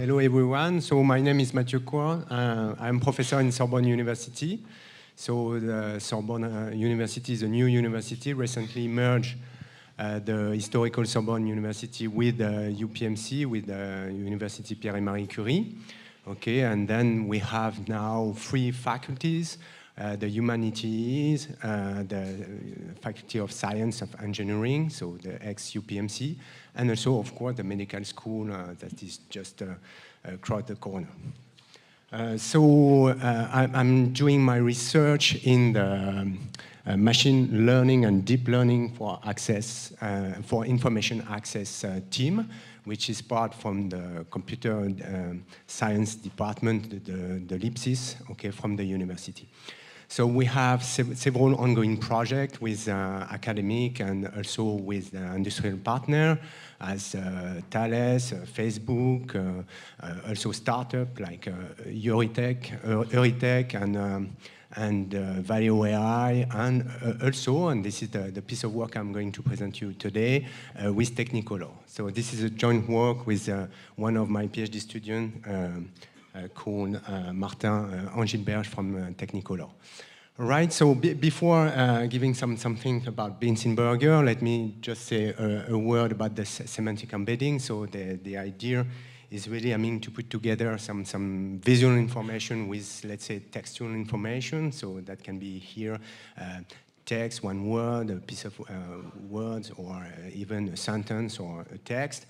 Hello everyone. So my name is Mathieu Coin. I'm professor in Sorbonne University. So the Sorbonne University is a new university, recently merged the historical Sorbonne University with UPMC, with the University Pierre et Marie Curie. Okay, and then we have now 3 faculties, the humanities, the Faculty of Science of Engineering, so the ex-UPMC, and also, of course, the medical school that is just across the corner. I'm doing my research in the machine learning and deep learning for access, for information access team, which is part from the computer science department, the LIPSIS, okay, from the university. So we have several ongoing projects with academic and also with industrial partner as Thales, Facebook, also startup like Euritech and Valeo AI, and also, and this is the piece of work I'm going to present you today, with Technicolor. So this is a joint work with one of my PhD students called Martin Angilberge from Technicolor. All right, so before giving something about Bunsen burger, let me just say a word about the semantic embedding. So the idea is really, to put together some visual information with, let's say, textual information. So that can be here text, one word, a piece of words, or even a sentence or a text.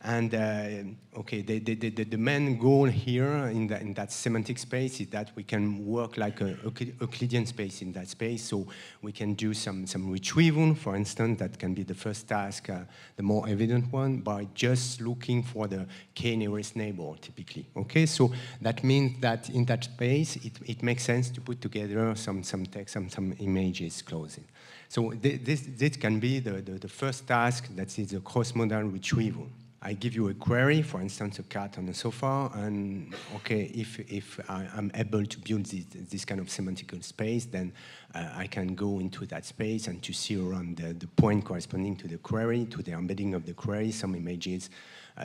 And okay, the main goal here in that semantic space is that we can work like a Euclidean space in that space. So we can do some retrieval, for instance. That can be the first task, the more evident one, by just looking for the k-nearest neighbor, typically. Okay, so that means that in that space, it makes sense to put together some text, some images closing. So this can be the first task, that is a cross-modal retrieval. I give you a query, for instance, a cat on the sofa, and okay, if I'm able to build this kind of semantical space, then I can go into that space and to see around the point corresponding to the query, to the embedding of the query, some images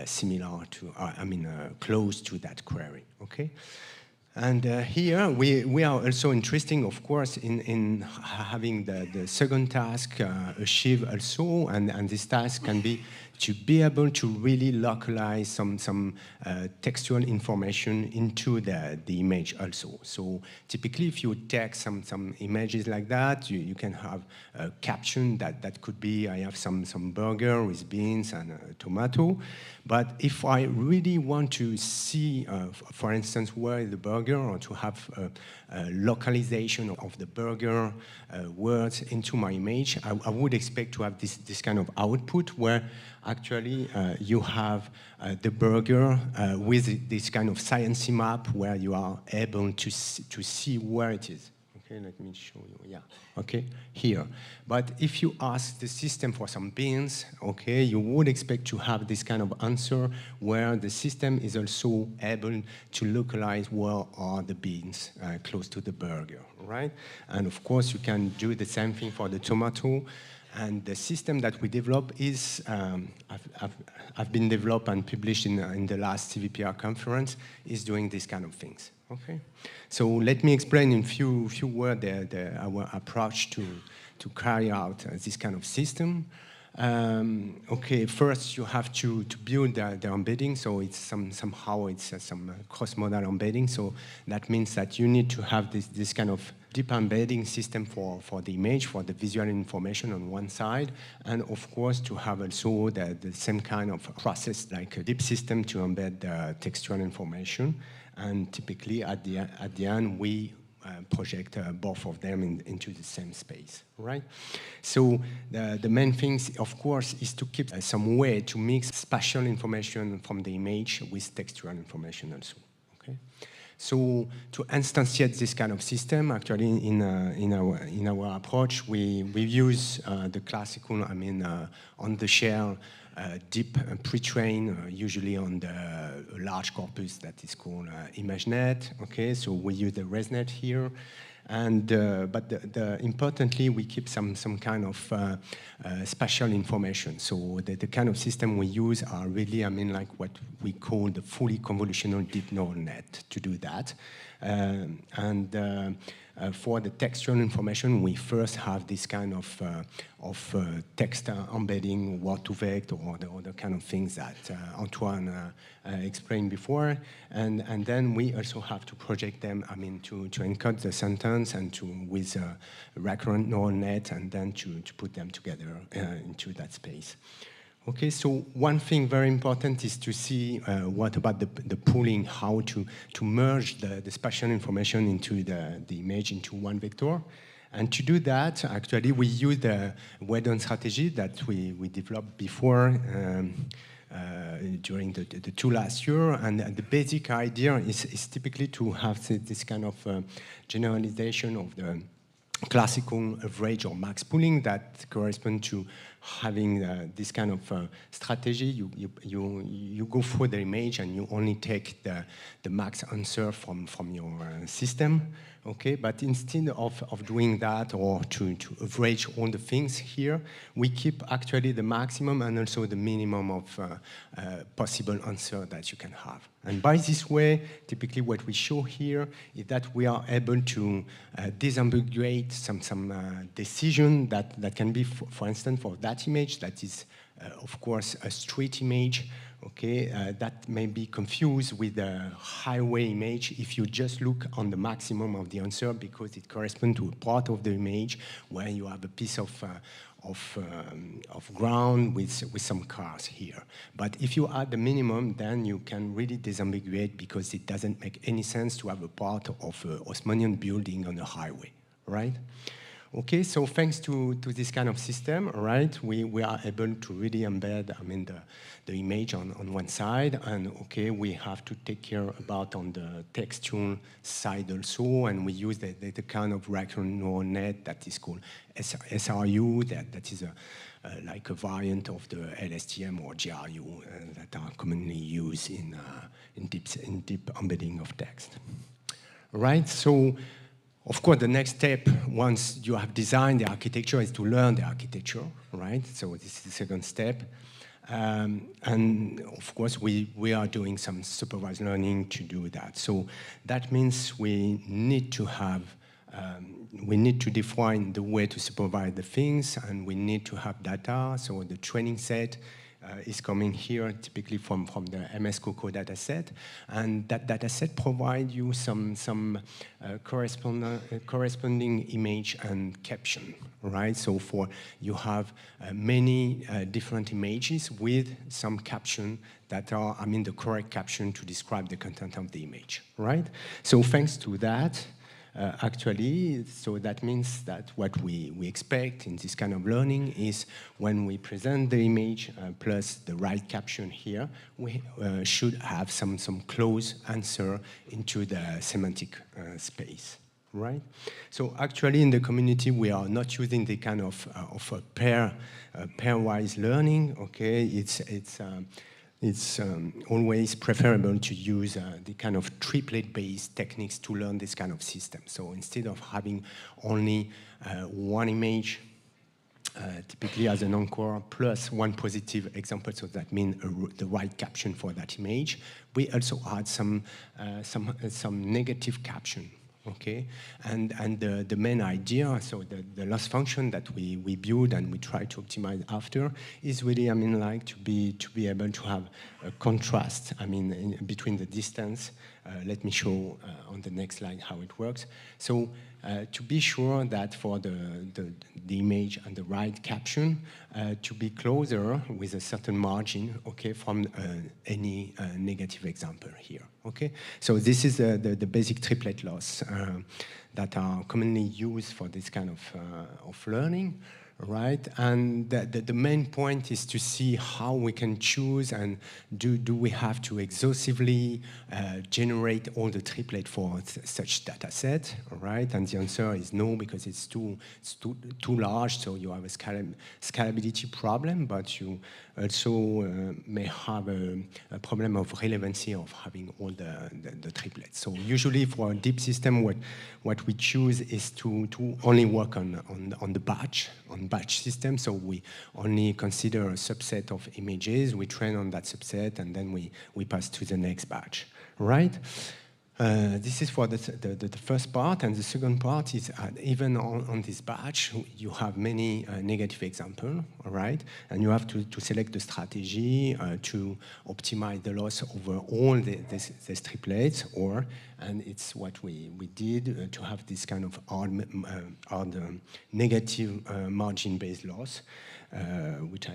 similar to, close to that query, okay? And here we are also interested, of course, in having the second task achieved also, and this task can be to be able to really localize some textual information into the image also. So typically, if you take some images like that, you can have a caption that could be, I have some burger with beans and tomato. But if I really want to see, for instance, where is the burger, or to have a localization of the burger words into my image, I would expect to have this kind of output where actually you have the burger with this kind of sciencey map where you are able to see where it is. Okay, let me show you, yeah, okay, here. But if you ask the system for some beans, okay, you would expect to have this kind of answer where the system is also able to localize where are the beans close to the burger, right? And of course, you can do the same thing for the tomato. And the system that we develop is, I've been developed and published in the last CVPR conference, is doing these kind of things. Okay, so let me explain in few words our approach to carry out this kind of system. Okay, first you have to build the embedding, so it's somehow it's some cross-modal embedding. So that means that you need to have this kind of deep embedding system for the image, for the visual information on one side, and of course to have also the same kind of process like a deep system to embed the textual information. And typically at the end we project both of them into the same space, right? So the main thing, of course, is to keep some way to mix spatial information from the image with textual information also, okay? So to instantiate this kind of system, actually in our approach, we use the classical, on-the-shelf deep pre-train, usually on the large corpus that is called ImageNet. Okay, so we use the ResNet here, But importantly, we keep some kind of spatial information. So the kind of system we use are really, I mean, like what we call the fully convolutional deep neural net to do that. For the textual information, we first have this kind of text embedding, word2vec, or the other kind of things that Antoine explained before, and then we also have to project them, I mean, to encode the sentence and with a recurrent neural net, and then to put them together into that space. Okay, so one thing very important is to see what about the pooling, how to merge the spatial information into the image into one vector. And to do that, actually, we use the Weldon strategy that we developed before during the 2 last year. And the basic idea is typically to have this kind of generalization of the classical average or max pooling that correspond to having this kind of strategy. You go through the image and you only take the max answer from your system, okay? But instead of doing that or to average all the things here, we keep actually the maximum and also the minimum of possible answer that you can have. And by this way, typically what we show here is that we are able to disambiguate some decision that can be, for instance, for that image that is, of course, a street image, okay, that may be confused with a highway image if you just look on the maximum of the answer because it corresponds to a part of the image where you have a piece of ground with some cars here. But if you add the minimum, then you can really disambiguate because it doesn't make any sense to have a part of an Haussmannian building on a highway, right? Okay, so thanks to this kind of system, right, we are able to really embed, I mean, the image on one side, and okay, we have to take care about on the textual side also, and we use the kind of recurrent neural net that is called SRU, that is like a variant of the LSTM or GRU that are commonly used in deep embedding of text. Right, so of course, the next step, once you have designed the architecture, is to learn the architecture, right? So this is the second step. And of course, we are doing some supervised learning to do that. So that means we need to have, we need to define the way to supervise the things, and we need to have data. So the training set is coming here typically from the MS COCO dataset, and that dataset provides you some corresponding image and caption, right? So you have many different images with some caption that are, I mean, the correct caption to describe the content of the image, right? So thanks to that, actually, so that means that what we expect in this kind of learning is when we present the image plus the right caption here, we should have some close answer into the semantic space, right? So actually in the community, we are not using the kind of a pairwise learning, okay? It's always preferable to use the kind of triplet-based techniques to learn this kind of system. So instead of having only one image, typically as an anchor, plus one positive example, so that means the right caption for that image, we also add some negative caption. Okay, and the main idea, so the loss function that we build and we try to optimize after is really, I mean, like to be able to have a contrast, I mean, between the distance. Let me show on the next slide how it works. So to be sure that for the image and the right caption to be closer with a certain margin, okay, from any negative example here, okay? So this is the basic triplet loss that are commonly used for this kind of learning, right? And the main point is to see how we can choose and do we have to exhaustively generate all the triplet for such data set, right? And the answer is no, because it's too large, so you have a scalability problem, but you also may have a problem of relevancy of having all the triplets. So usually for a deep system, what we choose is to only work on the batch system. So we only consider a subset of images, we train on that subset, and then we pass to the next batch, right? This is for the first part, and the second part is even on this batch, you have many negative examples, all right? And you have to select the strategy to optimize the loss over all these triplets, and it's what we did to have this kind of odd negative margin-based loss, which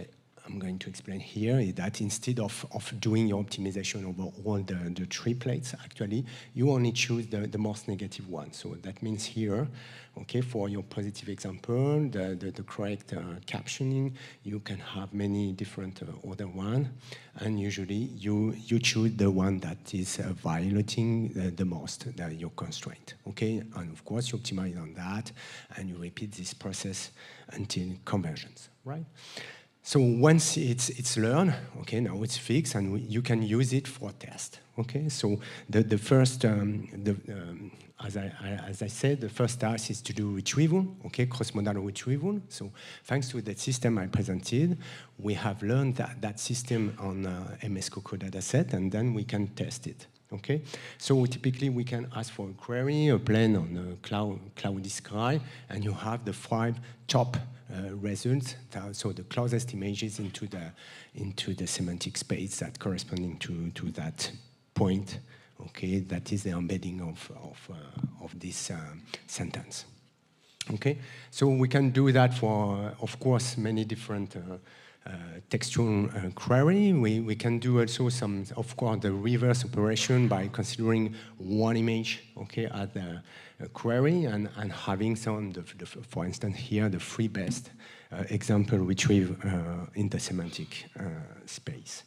I'm going to explain here, is that instead of doing your optimization over all the triplets, actually, you only choose the most negative one. So that means here, okay, for your positive example, the correct captioning, you can have many different other one, and usually you choose the one that is violating the most your constraint, okay? And of course, you optimize on that, and you repeat this process until convergence, right? So once it's learned, okay, now it's fixed, and you can use it for test. Okay, so the first, as I said, the first task is to do retrieval, okay, cross-modal retrieval. So thanks to that system I presented, we have learned that system on MS COCO dataset, and then we can test it. Okay, so typically we can ask for a query, a plane on a cloudy sky, and you have the 5 top results. So the closest images into the semantic space that corresponding to that point. Okay, that is the embedding of this sentence. Okay, so we can do that for, of course, many different textual query. We can do also some, of course, the reverse operation by considering one image, okay, as a query and having some, for instance, here the 3 best example retrieved in the semantic space.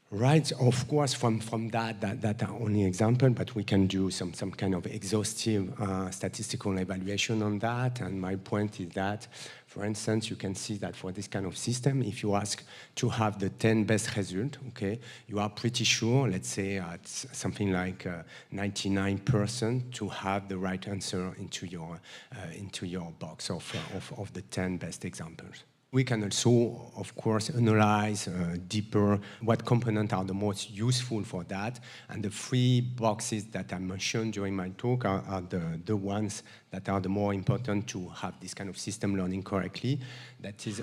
Right, of course, from that are only example, but we can do some kind of exhaustive statistical evaluation on that. And my point is that, for instance, you can see that for this kind of system, if you ask to have the 10 best result, okay, you are pretty sure, let's say at something like 99% to have the right answer into your box of the 10 best examples. We can also, of course, analyze deeper what components are the most useful for that. And the 3 boxes that I mentioned during my talk are the ones that are the more important to have this kind of system learning correctly. That is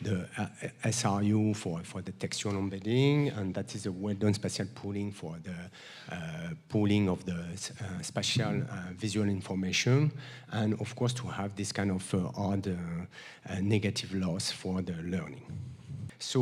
the SRU for the textual embedding, and that is a well-done spatial pooling for the pooling of the spatial visual information, and of course to have this kind of odd negative loss for the learning. So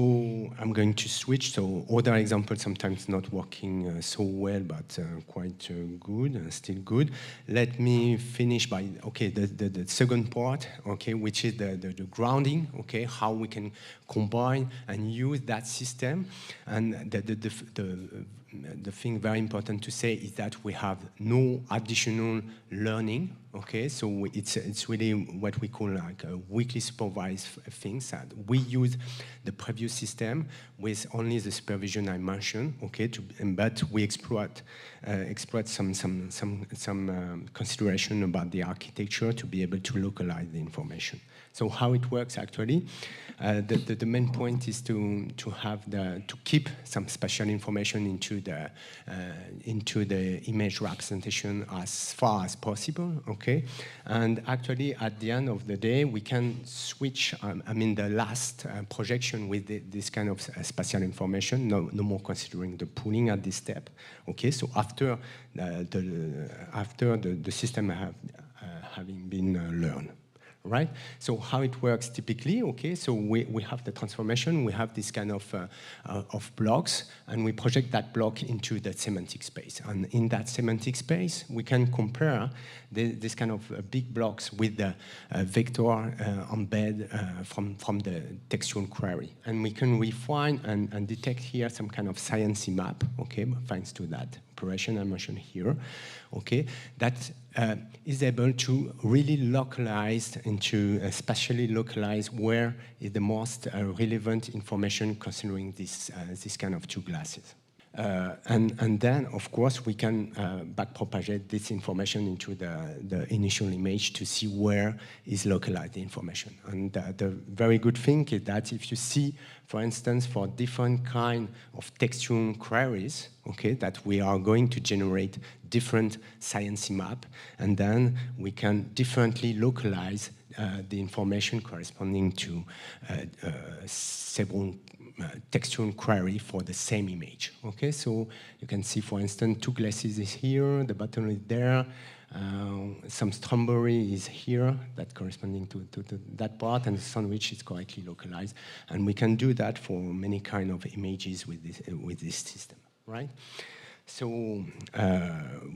I'm going to switch. So other examples sometimes not working so well, but quite good, still good. Let me finish by, okay, the second part, okay, which is the grounding, okay, how we can combine and use that system. And the thing very important to say is that we have no additional learning, okay? So it's really what we call like a weakly supervised things. We use the previous system with only the supervision I mentioned, okay? But we exploit some consideration about the architecture to be able to localize the information. So how it works actually, the main point is to keep some spatial information into the image representation as far as possible, okay? And actually, at the end of the day, we can switch. The last projection with this kind of spatial information, no more considering the pooling at this step, okay? So after the system having been learned. Right? So how it works typically, okay, so we have the transformation, we have this kind of blocks, and we project that block into the semantic space. And in that semantic space, we can compare this kind of big blocks with the vector embed from the textual query. And we can refine and detect here some kind of sciencey map, okay, thanks to that operation I mentioned here, okay, that is able to really localize into spatially localize where is the most relevant information considering this kind of two glasses. And then, of course, we can backpropagate this information into the initial image to see where is localized the information. And the very good thing is that if you see, for instance, for different kind of textual queries, okay, that we are going to generate different sciencey map, and then we can differently localize the information corresponding to several textual query for the same image. Okay, so you can see, for instance, two glasses is here, the bottom is there, some strawberry is here, that corresponding to that part, and the sandwich is correctly localized. And we can do that for many kind of images with this system, right? So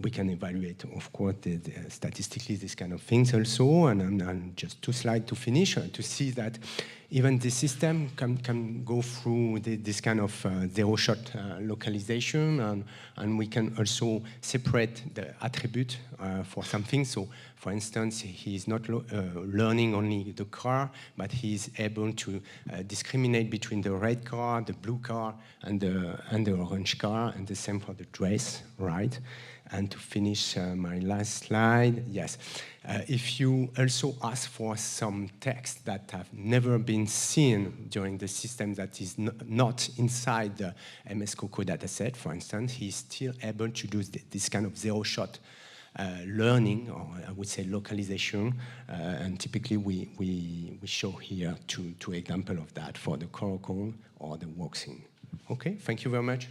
we can evaluate, of course, statistically these kind of things also, and just 2 slides to finish, to see that even the system can go through this kind of zero-shot localization, and we can also separate the attribute for something. So, for instance, he is not learning only the car, but he is able to discriminate between the red car, the blue car, and the orange car, and the same for the dress, right? And to finish my last slide, yes. If you also ask for some text that have never been seen during the system that is not inside the MS COCO dataset, for instance, he's still able to do this kind of zero-shot learning, or I would say localization, and typically we show here two examples of that for the Coracle or the Woxing. Okay, thank you very much.